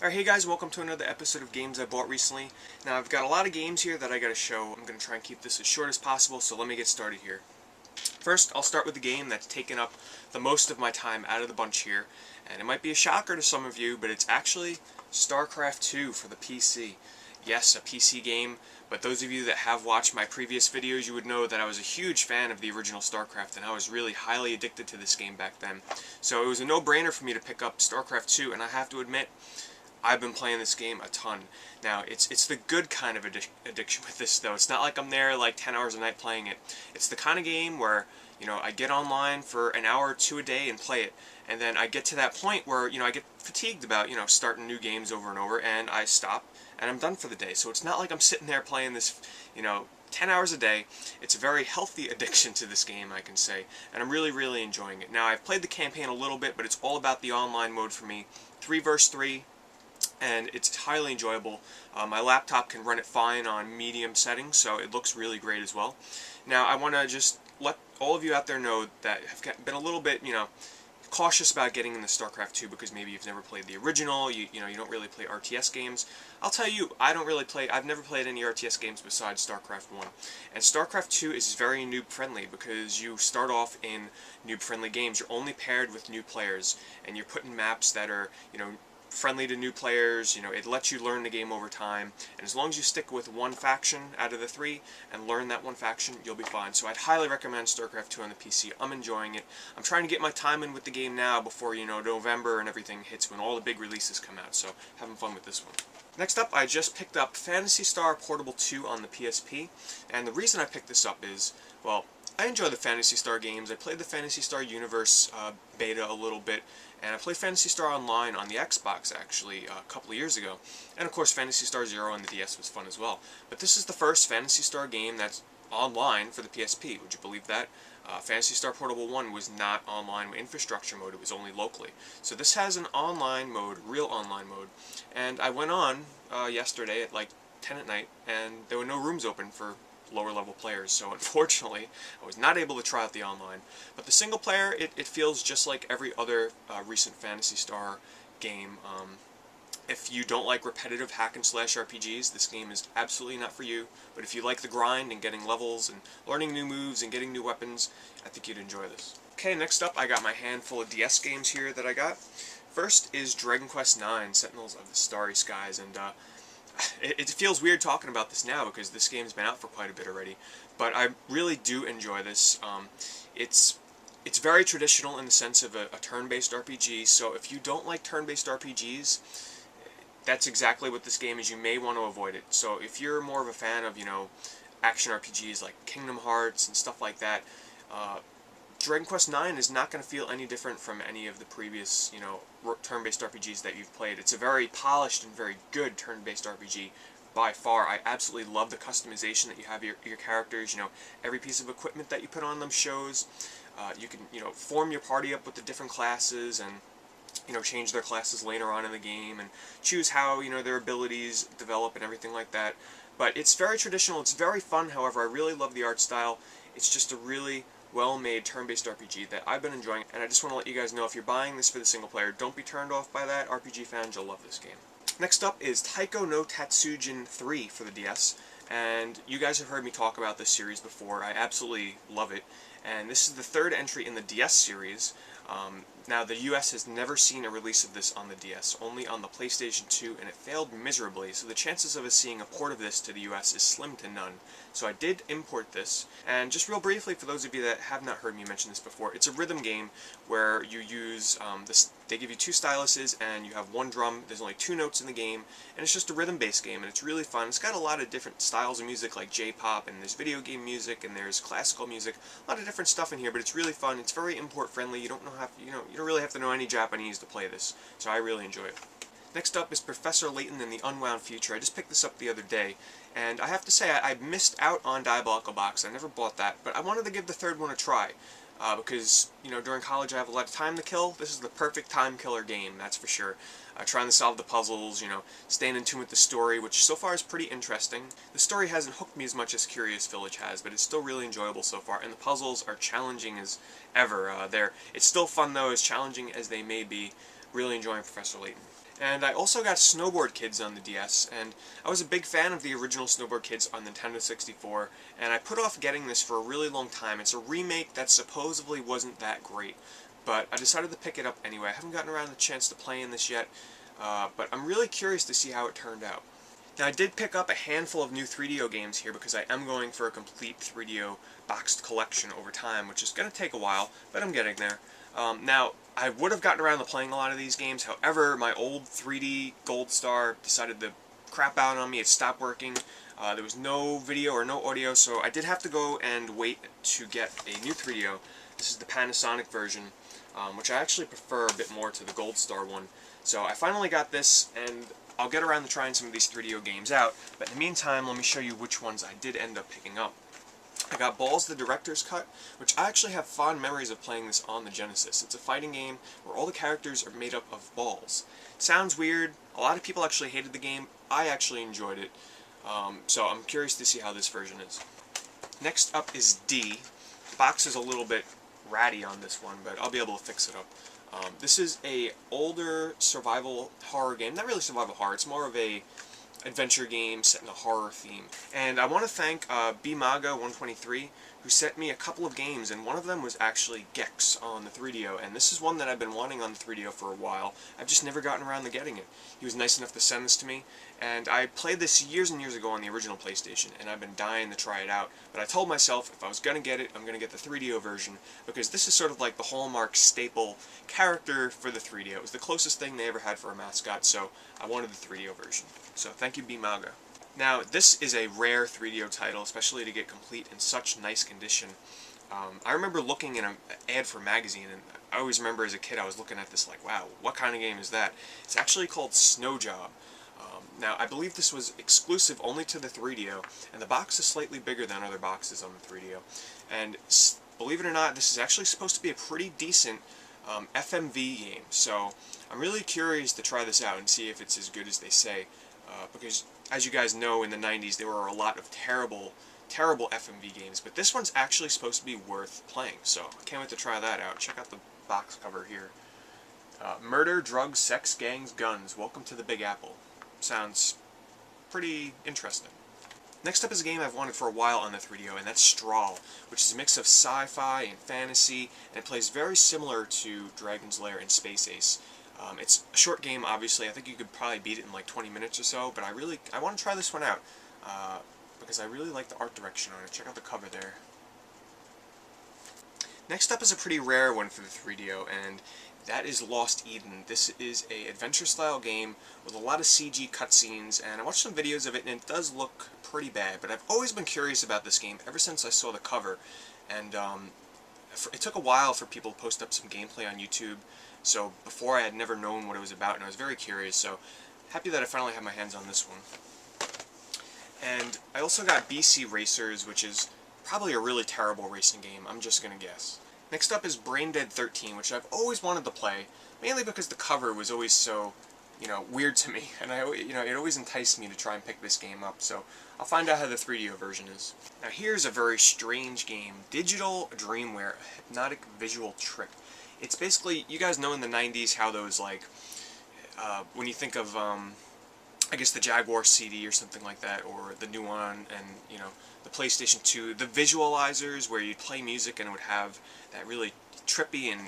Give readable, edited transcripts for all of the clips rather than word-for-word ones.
Alright, hey guys, welcome to another episode of games I bought recently. Now, I've got a lot of games here that I gotta show. I'm gonna try and keep this as short as possible, so let me get started here. First, I'll start with the game that's taken up the most of my time out of the bunch here, and it might be a shocker to some of you, but it's actually Starcraft II for the PC. Yes, a PC game, but those of you that have watched my previous videos, you would know that I was a huge fan of the original Starcraft, and I was really highly addicted to this game back then. So it was a no-brainer for me to pick up Starcraft II, and I have to admit, I've been playing this game a ton. Now, it's the good kind of addiction with this, though. It's not like I'm there like 10 hours a night playing it. It's the kind of game where, I get online for an hour or two a day and play it. And then I get to that point where, I get fatigued about, starting new games over and over, and I stop, and I'm done for the day. So it's not like I'm sitting there playing this, 10 hours a day. It's a very healthy addiction to this game, I can say, and I'm really, really enjoying it. Now, I've played the campaign a little bit, but it's all about the online mode for me. 3 versus 3. And it's highly enjoyable. My laptop can run it fine on medium settings, so it looks really great as well. Now, I want to just let all of you out there know that have been a little bit, cautious about getting into StarCraft II because maybe you've never played the original, you don't really play RTS games. I'll tell you, I've never played any RTS games besides StarCraft 1. And StarCraft 2 is very noob-friendly because you start off in noob-friendly games. You're only paired with new players, and you're put in maps that are, friendly to new players. It lets you learn the game over time, and as long as you stick with one faction out of the 3 and learn that one faction, you'll be fine. So I'd highly recommend StarCraft 2 on the PC. I'm enjoying it. I'm trying to get my time in with the game now before, November and everything hits when all the big releases come out, so having fun with this one. Next up, I just picked up Phantasy Star Portable 2 on the PSP, and the reason I picked this up is, well, I enjoy the Phantasy Star games. I played the Phantasy Star Universe beta a little bit, and I played Phantasy Star Online on the Xbox, actually, a couple of years ago. And of course, Phantasy Star Zero on the DS was fun as well. But this is the first Phantasy Star game that's online for the PSP. Would you believe that? Phantasy Star Portable 1 was not online with infrastructure mode, it was only locally. So this has an online mode, real online mode. And I went on yesterday at like 10 at night, and there were no rooms open for lower level players, so unfortunately I was not able to try out the online. But the single player, it feels just like every other recent Phantasy Star game. If you don't like repetitive hack and slash RPGs, this game is absolutely not for you. But if you like the grind and getting levels and learning new moves and getting new weapons, I think you'd enjoy this. Okay, next up I got my handful of DS games here that I got. First is Dragon Quest IX, Sentinels of the Starry Skies, and it feels weird talking about this now because this game's been out for quite a bit already, but I really do enjoy this. It's very traditional in the sense of a turn-based RPG, so if you don't like turn-based RPGs, that's exactly what this game is. You may want to avoid it. So if you're more of a fan of, action RPGs like Kingdom Hearts and stuff like that, Dragon Quest IX is not going to feel any different from any of the previous, turn-based RPGs that you've played. It's a very polished and very good turn-based RPG by far. I absolutely love the customization that you have your characters. Every piece of equipment that you put on them shows. You can, form your party up with the different classes and, change their classes later on in the game and choose how, their abilities develop and everything like that. But it's very traditional. It's very fun, however. I really love the art style. It's just a really well-made turn-based RPG that I've been enjoying, and I just want to let you guys know, if you're buying this for the single player, don't be turned off by that. RPG fans, you'll love this game. Next up is Taiko No Tatsujin 3 for the DS, and you guys have heard me talk about this series before. I absolutely love it, and this is the 3rd entry in the DS series. Now, the US has never seen a release of this on the DS, only on the PlayStation 2, and it failed miserably, so the chances of us seeing a port of this to the US is slim to none. So I did import this, and just real briefly, for those of you that have not heard me mention this before, it's a rhythm game where you use, they give you 2 styluses, and you have 1 drum. There's only 2 notes in the game, and it's just a rhythm-based game, and it's really fun. It's got a lot of different styles of music, like J-pop, and there's video game music, and there's classical music, a lot of different stuff in here, but it's really fun. It's very import-friendly. You don't really have to know any Japanese to play this, so I really enjoy it. Next up is Professor Layton and the Unwound Future. I just picked this up the other day, and I have to say I missed out on Diabolical Box. I never bought that, but I wanted to give the 3rd one a try, because, during college I have a lot of time to kill. This is the perfect time killer game, that's for sure. Trying to solve the puzzles, staying in tune with the story, which so far is pretty interesting. The story hasn't hooked me as much as Curious Village has, but it's still really enjoyable so far, and the puzzles are challenging as ever. It's still fun, though, as challenging as they may be. Really enjoying Professor Layton. And I also got Snowboard Kids on the DS, and I was a big fan of the original Snowboard Kids on Nintendo 64, and I put off getting this for a really long time. It's a remake that supposedly wasn't that great, but I decided to pick it up anyway. I haven't gotten around the chance to play in this yet, but I'm really curious to see how it turned out. Now, I did pick up a handful of new 3DO games here because I am going for a complete 3DO boxed collection over time, which is going to take a while, but I'm getting there. Now, I would have gotten around to playing a lot of these games, however, my old 3D Gold Star decided to crap out on me. It stopped working. There was no video or no audio, so I did have to go and wait to get a new 3DO. This is the Panasonic version, which I actually prefer a bit more to the Gold Star one. So I finally got this, and I'll get around to trying some of these 3DO games out, but in the meantime, let me show you which ones I did end up picking up. I got Balls the Director's Cut, which I actually have fond memories of playing this on the Genesis. It's a fighting game where all the characters are made up of balls. It sounds weird. A lot of people actually hated the game. I actually enjoyed it. So I'm curious to see how this version is. Next up is D. The box is a little bit ratty on this one, but I'll be able to fix it up. This is a older survival horror game. Not really survival horror. It's more of a adventure game set in a horror theme. And I want to thank BMaga123, who sent me a couple of games, and one of them was actually Gex on the 3DO, and this is one that I've been wanting on the 3DO for a while. I've just never gotten around to getting it. He was nice enough to send this to me, and I played this years and years ago on the original PlayStation, and I've been dying to try it out. But I told myself if I was going to get it, I'm going to get the 3DO version, because this is sort of like the Hallmark staple character for the 3DO. It was the closest thing they ever had for a mascot, so I wanted the 3DO version. So thank you, BMaga. Now, this is a rare 3DO title, especially to get complete in such nice condition. I remember looking in an ad for a magazine, and I always remember as a kid I was looking at this like, wow, what kind of game is that? It's actually called Snow Job. Now, I believe this was exclusive only to the 3DO, and the box is slightly bigger than other boxes on the 3DO. And believe it or not, this is actually supposed to be a pretty decent FMV game, so I'm really curious to try this out and see if it's as good as they say, because as you guys know, in the 90s there were a lot of terrible FMV games, but this one's actually supposed to be worth playing, so I can't wait to try that out. Check out the box cover here. Murder, drugs, sex, gangs, guns. Welcome to the Big Apple. Sounds pretty interesting. Next up is a game I've wanted for a while on the 3DO, and that's Strahl, which is a mix of sci-fi and fantasy, and it plays very similar to Dragon's Lair and Space Ace. It's a short game, obviously. I think you could probably beat it in like 20 minutes or so, but I want to try this one out, because I really like the art direction on it. Check out the cover there. Next up is a pretty rare one for the 3DO, and that is Lost Eden. This is a adventure-style game with a lot of CG cutscenes, and I watched some videos of it, and it does look pretty bad, but I've always been curious about this game ever since I saw the cover, and it took a while for people to post up some gameplay on YouTube, so before I had never known what it was about, and I was very curious, so happy that I finally have my hands on this one. And I also got BC Racers, which is probably a really terrible racing game, I'm just gonna guess. Next up is Brain Dead 13, which I've always wanted to play, mainly because the cover was always so, weird to me, and it always enticed me to try and pick this game up, so I'll find out how the 3DO version is. Now here's a very strange game, Digital Dreamware, a hypnotic visual trick. It's basically, you guys know in the 90s how those, like, when you think of, I guess the Jaguar CD or something like that, or the new one, and, the PlayStation 2, the visualizers where you'd play music and it would have that really trippy and,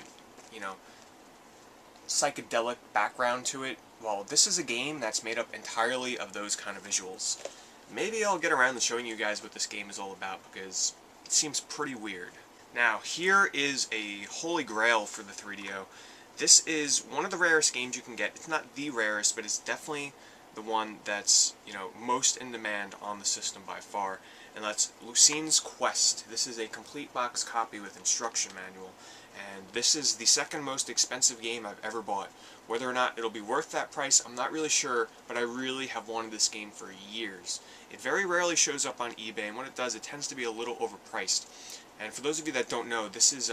psychedelic background to it. Well, this is a game that's made up entirely of those kind of visuals. Maybe I'll get around to showing you guys what this game is all about, because it seems pretty weird. Now, here is a holy grail for the 3DO. This is one of the rarest games you can get. It's not the rarest, but it's definitely the one that's, most in demand on the system by far, and that's Singhs Quest. This is a complete box copy with instruction manual, and this is the second most expensive game I've ever bought. Whether or not it'll be worth that price, I'm not really sure, but I really have wanted this game for years. It very rarely shows up on eBay, and when it does, it tends to be a little overpriced. And for those of you that don't know, this is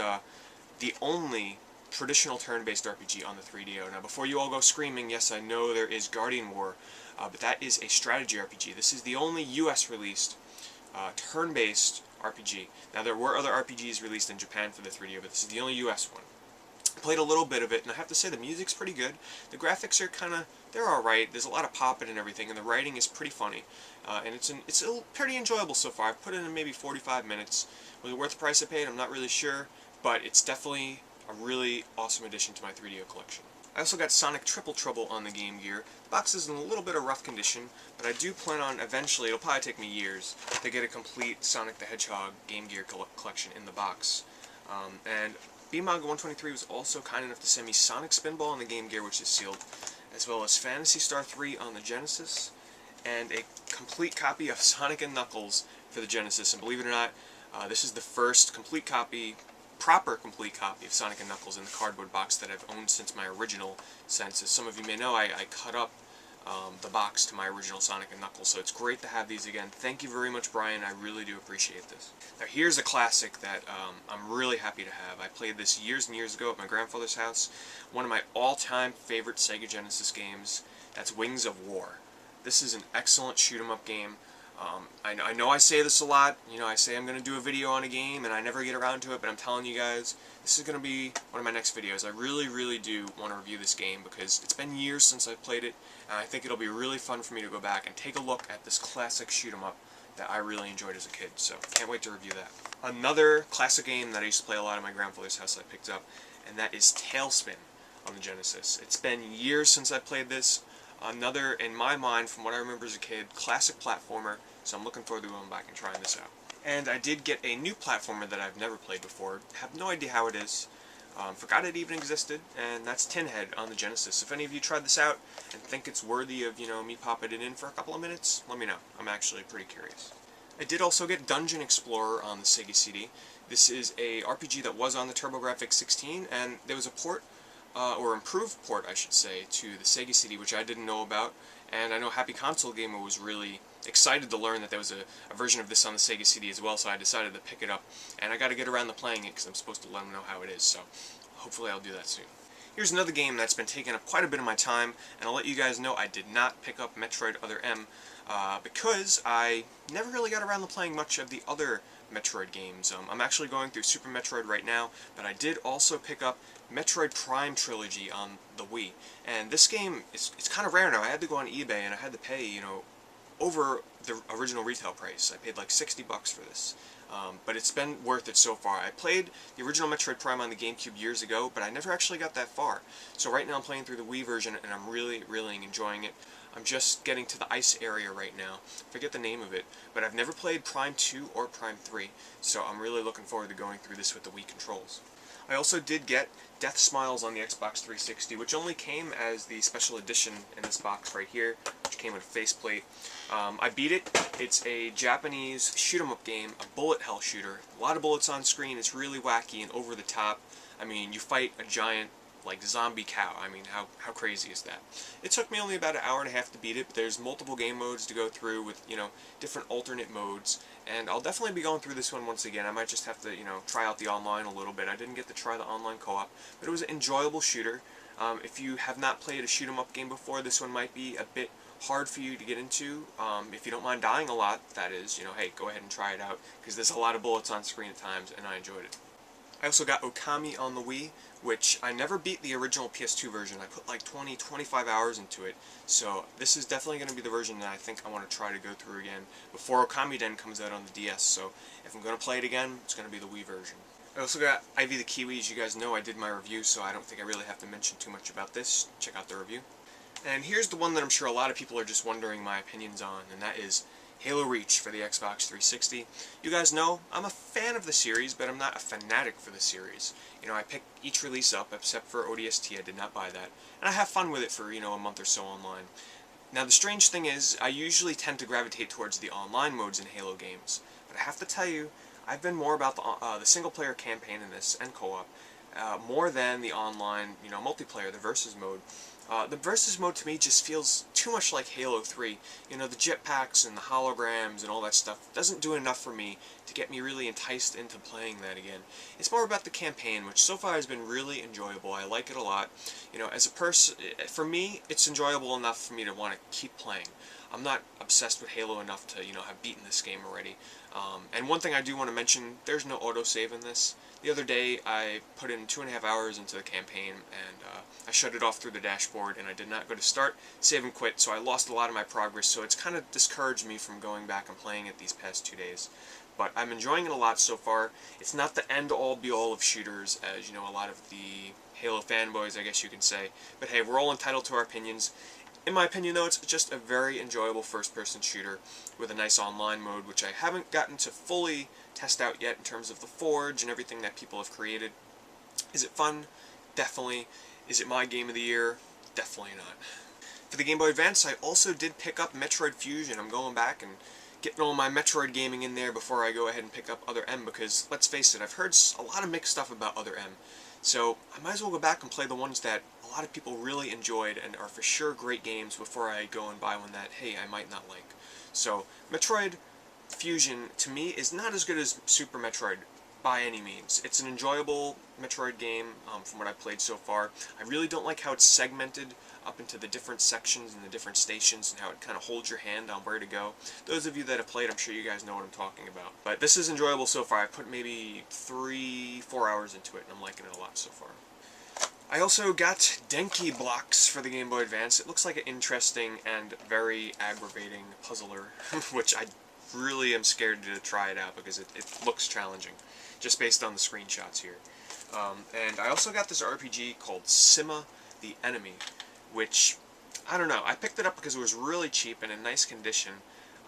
the only traditional turn-based RPG on the 3DO. Now, before you all go screaming, yes, I know there is Guardian War, but that is a strategy RPG. This is the only US-released turn-based RPG. Now, there were other RPGs released in Japan for the 3DO, but this is the only US one. Played a little bit of it, and I have to say the music's pretty good. The graphics are they're alright. There's a lot of popping and everything, and the writing is pretty funny. And it's pretty enjoyable so far. I've put in maybe 45 minutes. Was it worth the price I paid? I'm not really sure, but it's definitely a really awesome addition to my 3DO collection. I also got Sonic Triple Trouble on the Game Gear. The box is in a little bit of rough condition, but I do plan on eventually, it'll probably take me years, to get a complete Sonic the Hedgehog Game Gear collection in the box. And BMOG123 was also kind enough to send me Sonic Spinball on the Game Gear, which is sealed, as well as Phantasy Star 3 on the Genesis, and a complete copy of Sonic & Knuckles for the Genesis. And believe it or not, this is the first proper complete copy of Sonic & Knuckles in the cardboard box that I've owned since my original sense. As some of you may know, I cut up the box to my original Sonic & Knuckles, so it's great to have these again. Thank you very much, Brian. I really do appreciate this. Now here's a classic that I'm really happy to have. I played this years and years ago at my grandfather's house. One of my all-time favorite Sega Genesis games. That's Wings of War. This is an excellent shoot-'em-up game. I know I say this a lot, I say I'm going to do a video on a game and I never get around to it, but I'm telling you guys, this is going to be one of my next videos. I really, really do want to review this game because it's been years since I've played it, and I think it'll be really fun for me to go back and take a look at this classic shoot-'em-up that I really enjoyed as a kid, so can't wait to review that. Another classic game that I used to play a lot at my grandfather's house I picked up, and that is Tailspin on the Genesis. It's been years since I played this. Another, in my mind, from what I remember as a kid, classic platformer, so I'm looking forward to going back and trying this out. And I did get a new platformer that I've never played before, have no idea how it is, forgot it even existed, and that's Tenhead on the Genesis. If any of you tried this out and think it's worthy of, me popping it in for a couple of minutes, let me know. I'm actually pretty curious. I did also get Dungeon Explorer on the Sega CD. This is a RPG that was on the TurboGrafx 16, and there was a port, or improved port, I should say, to the Sega CD, which I didn't know about, and I know Happy Console Gamer was really excited to learn that there was a version of this on the Sega CD as well, so I decided to pick it up, and I got to get around to playing it because I'm supposed to let them know how it is, so hopefully I'll do that soon. Here's another game that's been taking up quite a bit of my time, and I'll let you guys know I did not pick up Metroid Other M because I never really got around to playing much of the other Metroid games. I'm actually going through Super Metroid right now, but I did also pick up Metroid Prime Trilogy on the Wii. And this game, it's kind of rare now. I had to go on eBay and I had to pay, over the original retail price. I paid like 60 bucks for this. But it's been worth it so far. I played the original Metroid Prime on the GameCube years ago, but I never actually got that far. So right now I'm playing through the Wii version, and I'm really, really enjoying it. I'm just getting to the ice area right now. I forget the name of it, but I've never played Prime 2 or Prime 3, so I'm really looking forward to going through this with the Wii controls. I also did get Deathsmiles on the Xbox 360, which only came as the special edition in this box right here, which came with a faceplate. I beat it. It's a Japanese shoot-'em-up game, a bullet hell shooter. A lot of bullets on screen. It's really wacky and over the top. I mean, you fight a giant, like, zombie cow. I mean, how crazy is that? It took me only about an hour and a half to beat it, but there's multiple game modes to go through with, different alternate modes. And I'll definitely be going through this one once again. I might just have to, try out the online a little bit. I didn't get to try the online co-op, but it was an enjoyable shooter. If you have not played a shoot-'em-up game before, this one might be a bit hard for you to get into. If you don't mind dying a lot, that is, hey, go ahead and try it out, because there's a lot of bullets on screen at times, and I enjoyed it. I also got Okami on the Wii, which I never beat the original PS2 version. I put like 20-25 hours into it, so this is definitely going to be the version that I think I want to try to go through again before Okami Den comes out on the DS, so if I'm going to play it again, it's going to be the Wii version. I also got Ivy the Kiwi. As you guys know, I did my review, so I don't think I really have to mention too much about this. Check out the review. And here's the one that I'm sure a lot of people are just wondering my opinions on, and that is Halo Reach for the Xbox 360. You guys know, I'm a fan of the series, but I'm not a fanatic for the series. I pick each release up, except for ODST, I did not buy that. And I have fun with it for, a month or so online. Now, the strange thing is, I usually tend to gravitate towards the online modes in Halo games. But I have to tell you, I've been more about the single-player campaign in this, and co-op, more than the online, multiplayer, the versus mode. The versus mode to me just feels too much like Halo 3. The jetpacks and the holograms and all that stuff doesn't do enough for me to get me really enticed into playing that again. It's more about the campaign, which so far has been really enjoyable. I like it a lot. You know, as a person, for me, it's enjoyable enough for me to want to keep playing. I'm not obsessed with Halo enough to, you know, have beaten this game already. And one thing I do want to mention, there's no autosave in this. The other day, I put in 2.5 hours into the campaign, and I shut it off through the dashboard, and I did not go to start, save and quit, so I lost a lot of my progress, so it's kind of discouraged me from going back and playing it these past 2 days. But I'm enjoying it a lot so far. It's not the end-all, be-all of shooters, as, you know, a lot of the Halo fanboys, I guess you can say. But hey, we're all entitled to our opinions. In my opinion, though, it's just a very enjoyable first-person shooter with a nice online mode, which I haven't gotten to fully test out yet in terms of the Forge and everything that people have created. Is it fun? Definitely. Is it my game of the year? Definitely not. For the Game Boy Advance, I also did pick up Metroid Fusion. I'm going back and getting all my Metroid gaming in there before I go ahead and pick up Other M, because, let's face it, I've heard a lot of mixed stuff about Other M. So I might as well go back and play the ones that a lot of people really enjoyed and are for sure great games before I go and buy one that, hey, I might not like. So Metroid Fusion, to me, is not as good as Super Metroid by any means. It's an enjoyable Metroid game from what I've played so far. I really don't like how it's segmented up into the different sections and the different stations and how it kind of holds your hand on where to go. Those of you that have played, I'm sure you guys know what I'm talking about. But this is enjoyable so far. I put maybe 3-4 hours into it, and I'm liking it a lot so far. I also got Dinky Blocks for the Game Boy Advance. It looks like an interesting and very aggravating puzzler, which I really am scared to try it out because it looks challenging, just based on the screenshots here. And I also got this RPG called Simha The Enemy, which, I don't know, I picked it up because it was really cheap and in nice condition.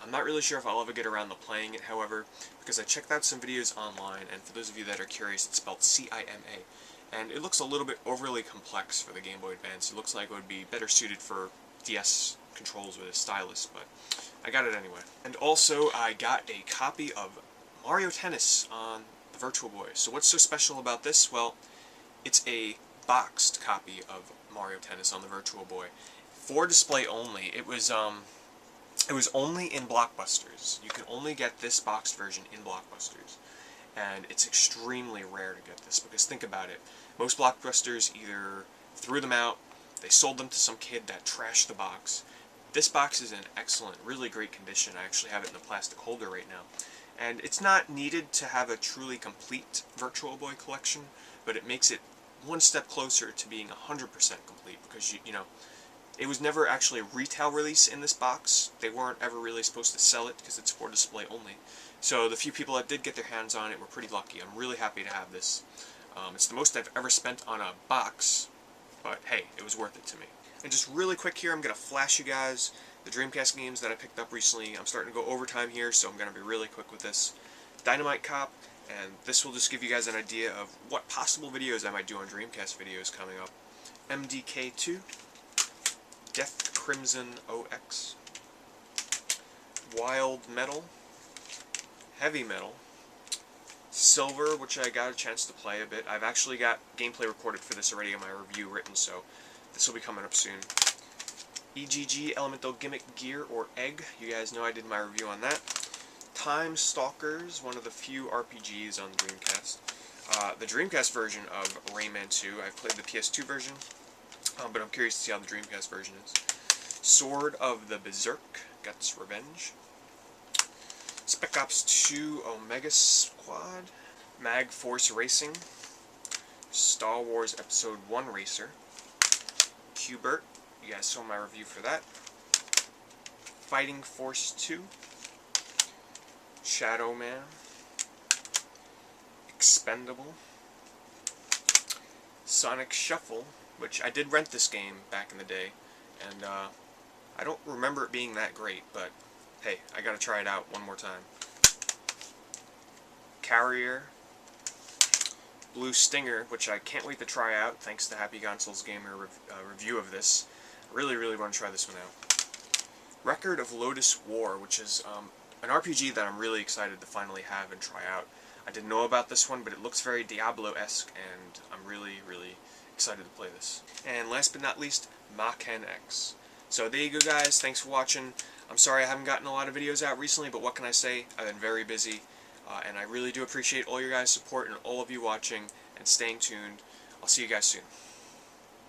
I'm not really sure if I'll ever get around to playing it, however, because I checked out some videos online, and for those of you that are curious, it's spelled C-I-M-A. And it looks a little bit overly complex for the Game Boy Advance. It looks like it would be better suited for DS controls with a stylus, but I got it anyway. And also, I got a copy of Mario Tennis on the Virtual Boy. So what's so special about this? Well, it's a boxed copy of Mario Tennis on the Virtual Boy. For display only. It was only in Blockbusters. You can only get this boxed version in Blockbusters. And it's extremely rare to get this, because think about it. Most Blockbusters either threw them out, they sold them to some kid that trashed the box. This box is in excellent, really great condition. I actually have it in a plastic holder right now. And it's not needed to have a truly complete Virtual Boy collection, but it makes it one step closer to being 100% complete, because, you know, it was never actually a retail release in this box. They weren't ever really supposed to sell it because it's for display only. So the few people that did get their hands on it were pretty lucky. I'm really happy to have this. It's the most I've ever spent on a box, but hey, it was worth it to me. And just really quick here, I'm going to flash you guys the Dreamcast games that I picked up recently. I'm starting to go overtime here, so I'm going to be really quick with this. Dynamite Cop, and this will just give you guys an idea of what possible videos I might do on Dreamcast videos coming up. MDK2, Death Crimson OX, Wild Metal, Heavy Metal, Silver, which I got a chance to play a bit. I've actually got gameplay recorded for this already in my review written, so this will be coming up soon. EGG Elemental Gimmick Gear, or Egg. You guys know I did my review on that. Time Stalkers, one of the few RPGs on the Dreamcast. The Dreamcast version of Rayman 2. I've played the PS2 version, but I'm curious to see how the Dreamcast version is. Sword of the Berserk, Guts Revenge. Spec Ops 2 Omega Squad. Mag Force Racing. Star Wars Episode 1 Racer. Q*bert, you guys saw my review for that. Fighting Force 2. Shadow Man. Expendable. Sonic Shuffle, which I did rent this game back in the day, and I don't remember it being that great, but hey, I gotta try it out one more time. Carrier. Blue Stinger, which I can't wait to try out, thanks to Happy Consoles Gamer review of this. I really want to try this one out. Record of Lotus War, which is an RPG that I'm really excited to finally have and try out. I didn't know about this one, but it looks very Diablo-esque, and I'm really excited to play this. And last but not least, Maken X. So there you go, guys. Thanks for watching. I'm sorry I haven't gotten a lot of videos out recently, but what can I say? I've been very busy. and I really do appreciate all your guys' support and all of you watching and staying tuned. I'll see you guys soon.